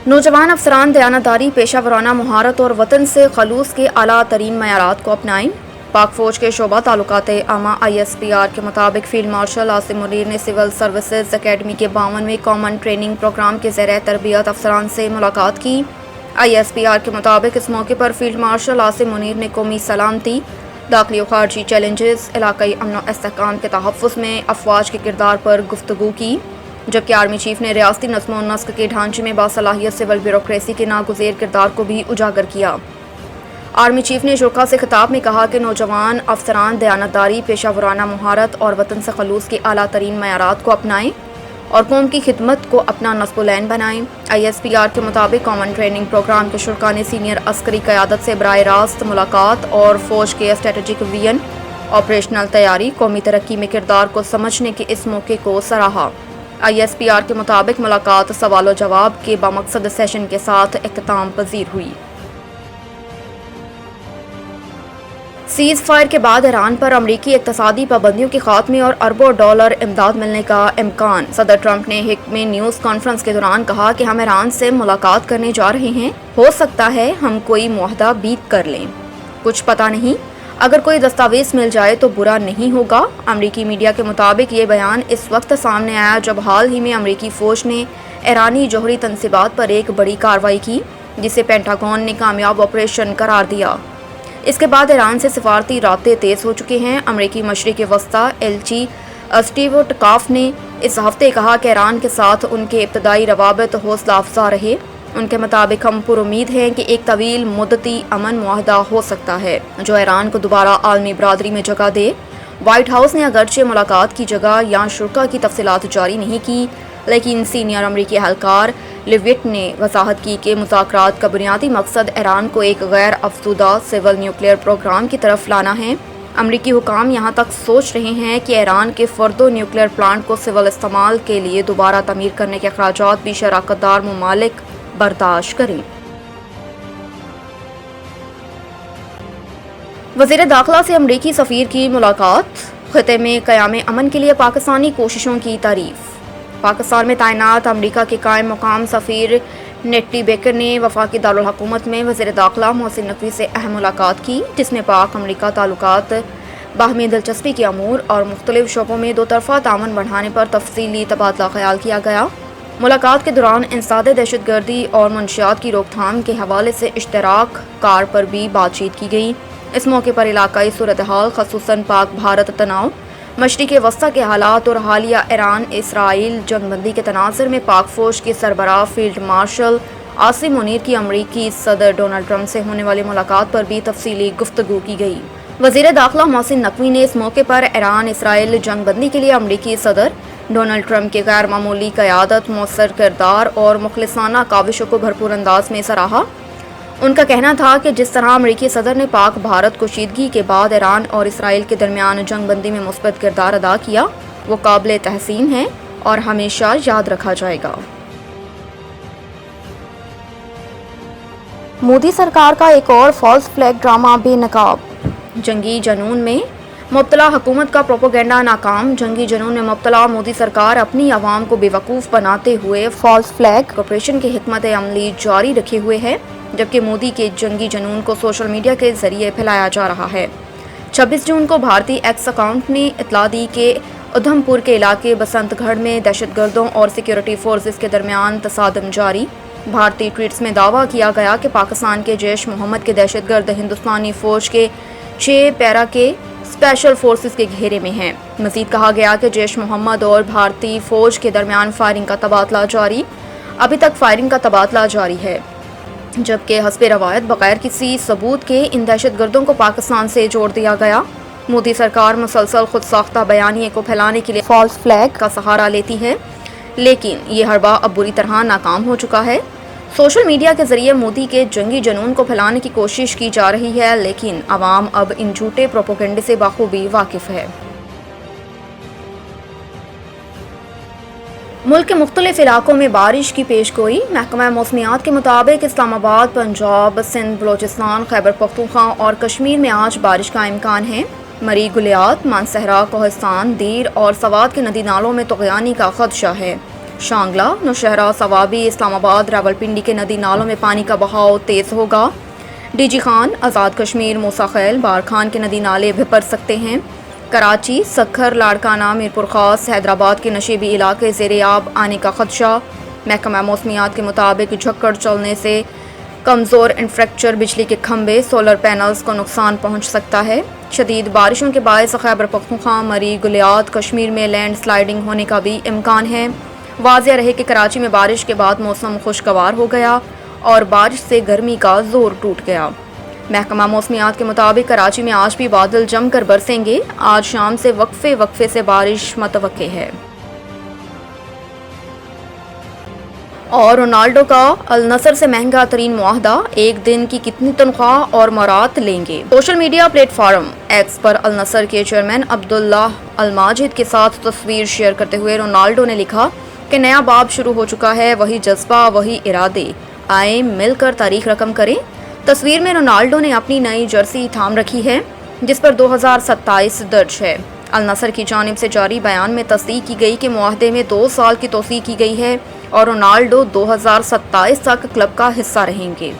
نوجوان افسران دیانتداری، پیشہ ورانہ مہارت اور وطن سے خلوص کے اعلیٰ ترین معیارات کو اپنائیں۔ پاک فوج کے شعبہ تعلقات عامہ ISPR کے مطابق فیلڈ مارشل عاصم منیر نے سول سروسز اکیڈمی کے 52ویں کامن ٹریننگ پروگرام کے زیر تربیت افسران سے ملاقات کی۔ ISPR کے مطابق اس موقع پر فیلڈ مارشل عاصم منیر نے قومی سلامتی، داخلی و خارجی چیلنجز، علاقائی امن و استحکام کے تحفظ میں افواج کے کردار پر گفتگو کی، جبکہ آرمی چیف نے ریاستی نظم و نسق کے ڈھانچے میں باصلاحیت سول بیوروکریسی کے ناگزیر کردار کو بھی اجاگر کیا۔ آرمی چیف نے شرکاء سے خطاب میں کہا کہ نوجوان افسران دیانتداری، پیشہ ورانہ مہارت اور وطن سے خلوص کے اعلیٰ ترین معیارات کو اپنائیں اور قوم کی خدمت کو اپنا نصب العین بنائیں۔ ISPR کے مطابق کامن ٹریننگ پروگرام کے شرکاء نے سینئر عسکری قیادت سے براہ راست ملاقات اور فوج کے اسٹریٹجک ویژن، آپریشنل تیاری، قومی ترقی میں کردار کو سمجھنے کے اس موقع کو سراہا۔ ISPR کے مطابق ملاقات سوال و جواب کے بامقصد سیشن کے ساتھ اختتام پذیر ہوئی۔ سیز فائر کے بعد ایران پر امریکی اقتصادی پابندیوں کے خاتمے اور اربوں ڈالر امداد ملنے کا امکان۔ صدر ٹرمپ نے ایک نیوز کانفرنس کے دوران کہا کہ ہم ایران سے ملاقات کرنے جا رہے ہیں، ہو سکتا ہے ہم کوئی معاہدہ بیت کر لیں، کچھ پتہ نہیں، اگر کوئی دستاویز مل جائے تو برا نہیں ہوگا۔ امریکی میڈیا کے مطابق یہ بیان اس وقت سامنے آیا جب حال ہی میں امریکی فوج نے ایرانی جوہری تنصیبات پر ایک بڑی کارروائی کی، جسے پینٹاگون نے کامیاب آپریشن قرار دیا۔ اس کے بعد ایران سے سفارتی رابطے تیز ہو چکے ہیں۔ امریکی مشرق وسطی ایلچی اسٹیو وٹکاف نے اس ہفتے کہا کہ ایران کے ساتھ ان کے ابتدائی روابط حوصلہ افزا رہے۔ ان کے مطابق ہم پر امید ہیں کہ ایک طویل مدتی امن معاہدہ ہو سکتا ہے جو ایران کو دوبارہ عالمی برادری میں جگہ دے۔ وائٹ ہاؤس نے اگرچہ ملاقات کی جگہ یا شرکاء کی تفصیلات جاری نہیں کی، لیکن سینئر امریکی اہلکار لیوٹ نے وضاحت کی کہ مذاکرات کا بنیادی مقصد ایران کو ایک غیر افزودہ سول نیوکلیئر پروگرام کی طرف لانا ہے۔ امریکی حکام یہاں تک سوچ رہے ہیں کہ ایران کے فردو نیوکلیئر پلانٹ کو سول استعمال کے لیے دوبارہ تعمیر کرنے کے اخراجات بھی شراکت دار ممالک برداشت کریں۔ وزیر داخلہ سے امریکی سفیر کی ملاقات، خطے میں قیام امن کے لیے پاکستانی کوششوں کی تعریف۔ پاکستان میں تعینات امریکہ کے قائم مقام سفیر نیٹی بیکر نے وفاقی دارالحکومت میں وزیر داخلہ محسن نقوی سے اہم ملاقات کی، جس میں پاک امریکہ تعلقات، باہمی دلچسپی کے امور اور مختلف شعبوں میں دو طرفہ تعاون بڑھانے پر تفصیلی تبادلہ خیال کیا گیا۔ ملاقات کے دوران انسداد دہشت گردی اور منشیات کی روک تھام کے حوالے سے اشتراک کار پر بھی بات چیت کی گئی۔ اس موقع پر علاقائی صورتحال، خصوصاً پاک بھارت تناؤ، مشرق وسطی کے حالات اور حالیہ ایران اسرائیل جنگ بندی کے تناظر میں پاک فوج کے سربراہ فیلڈ مارشل عاصم منیر کی امریکی صدر ڈونلڈ ٹرمپ سے ہونے والی ملاقات پر بھی تفصیلی گفتگو کی گئی۔ وزیر داخلہ محسن نقوی نے اس موقع پر ایران اسرائیل جنگ بندی کے لیے امریکی صدر ڈونلڈ ٹرمپ کی غیر معمولی قیادت، مؤثر کردار اور مخلصانہ کاوشوں کو بھرپور انداز میں سراہا۔ ان کا کہنا تھا کہ جس طرح امریکی صدر نے پاک بھارت کشیدگی کے بعد ایران اور اسرائیل کے درمیان جنگ بندی میں مثبت کردار ادا کیا، وہ قابل تحسین ہے اور ہمیشہ یاد رکھا جائے گا۔ مودی سرکار کا ایک اور فالس فلیگ ڈرامہ بے نقاب۔ جنگی جنون میں مبتلا حکومت کا پروپیگنڈا ناکام۔ جنگی جنون میں مبتلا مودی سرکار اپنی عوام کو بے وقوف بناتے ہوئے فالس فلیگ آپریشن کی حکمت عملی جاری رکھے ہوئے ہے، جبکہ مودی کے جنگی جنون کو سوشل میڈیا کے ذریعے پھیلایا جا رہا ہے۔ 26 جون کو بھارتی ایکس اکاؤنٹ نے اطلاع دی کہ ادھم پور کے علاقے بسنت گڑھ میں دہشت گردوں اور سیکیورٹی فورسز کے درمیان تصادم جاری۔ بھارتی ٹویٹس میں دعویٰ کیا گیا کہ پاکستان کے جیش محمد کے دہشت گرد ہندوستانی فوج کے 6 پیرا کے اسپیشل فورسز کے گھیرے میں ہیں۔ مزید کہا گیا کہ جیش محمد اور بھارتی فوج کے درمیان فائرنگ کا تبادلہ جاری۔ ابھی تک فائرنگ کا تبادلہ جاری ہے، جبکہ حسب روایت بغیر کسی ثبوت کے ان دہشت گردوں کو پاکستان سے جوڑ دیا گیا۔ مودی سرکار مسلسل خود ساختہ بیانیے کو پھیلانے کے لیے فالس فلیگ کا سہارا لیتی ہے، لیکن یہ حربہ اب بری طرح ناکام ہو چکا ہے۔ سوشل میڈیا کے ذریعے مودی کے جنگی جنون کو پھیلانے کی کوشش کی جا رہی ہے، لیکن عوام اب ان جھوٹے پروپیگنڈے سے بخوبی واقف ہے۔ ملک کے مختلف علاقوں میں بارش کی پیش گوئی۔ محکمہ موسمیات کے مطابق اسلام آباد، پنجاب، سندھ، بلوچستان، خیبر پختونخوا اور کشمیر میں آج بارش کا امکان ہے۔ مری، گلیات، مانسہرہ، کوہستان، دیر اور سوات کے ندی نالوں میں طغیانی کا خدشہ ہے۔ شانگلہ، نوشہرہ، سوابی، اسلام آباد، راولپنڈی کے ندی نالوں میں پانی کا بہاؤ تیز ہوگا۔ ڈی جی خان، آزاد کشمیر، موسیٰ خیل، بارکھان کے ندی نالے بھر سکتے ہیں۔ کراچی، سکھر، لاڑکانہ، میرپور خاص، حیدرآباد کے نشیبی علاقے زیر آب آنے کا خدشہ۔ محکمہ موسمیات کے مطابق جھکڑ چلنے سے کمزور انفراسٹرکچر، بجلی کے کھمبے، سولر پینلز کو نقصان پہنچ سکتا ہے۔ شدید بارشوں کے باعث خیبر پختونخوا، مری، گلیات کشمیر میں لینڈ سلائیڈنگ ہونے کا بھی امکان ہے۔ واضح رہے کہ کراچی میں بارش کے بعد موسم خوشگوار ہو گیا اور بارش سے گرمی کا زور ٹوٹ گیا۔ محکمہ موسمیات کے مطابق کراچی میں آج بھی بادل جم کر برسیں گے۔ آج شام سے وقفے سے بارش متوقع ہے۔ اور رونالڈو کا النصر سے مہنگا ترین معاہدہ، ایک دن کی کتنی تنخواہ اور مورات لیں گے؟ Social media platform X پر النصر کے چیئرمین عبداللہ الماجد کے ساتھ تصویر شیئر کرتے ہوئے رونالڈو نے لکھا کہ نیا باب شروع ہو چکا ہے، وہی جذبہ، وہی ارادے، آئیں مل کر تاریخ رقم کریں۔ تصویر میں رونالڈو نے اپنی نئی جرسی تھام رکھی ہے جس پر 2027 درج ہے۔ النصر کی جانب سے جاری بیان میں تصدیق کی گئی کہ معاہدے میں 2 سال کی توسیع کی گئی ہے اور رونالڈو 2027 تک کلب کا حصہ رہیں گے۔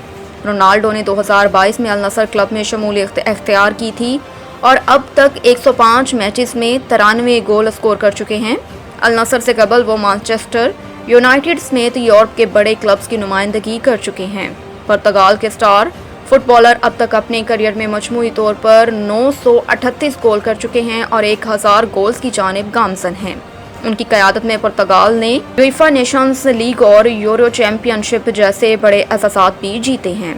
رونالڈو نے 2022 میں النصر کلب میں شمولیت اختیار کی تھی اور اب تک 105 میچز میں 93 گول اسکور کر چکے ہیں۔ النصر سے قبل وہ مانچسٹر یونائیٹڈ سمیت یورپ کے بڑے کلبز کی نمائندگی کر چکے ہیں۔ پرتگال کے سٹار فٹ بالر اب تک اپنے کیریئر میں مجموعی طور پر 938 گول کر چکے ہیں اور 1000 گولز کی جانب گامزن ہیں۔ ان کی قیادت میں پرتگال نے یویفا نیشنز لیگ اور یورو چیمپئن شپ جیسے بڑے اعزازات بھی جیتے ہیں۔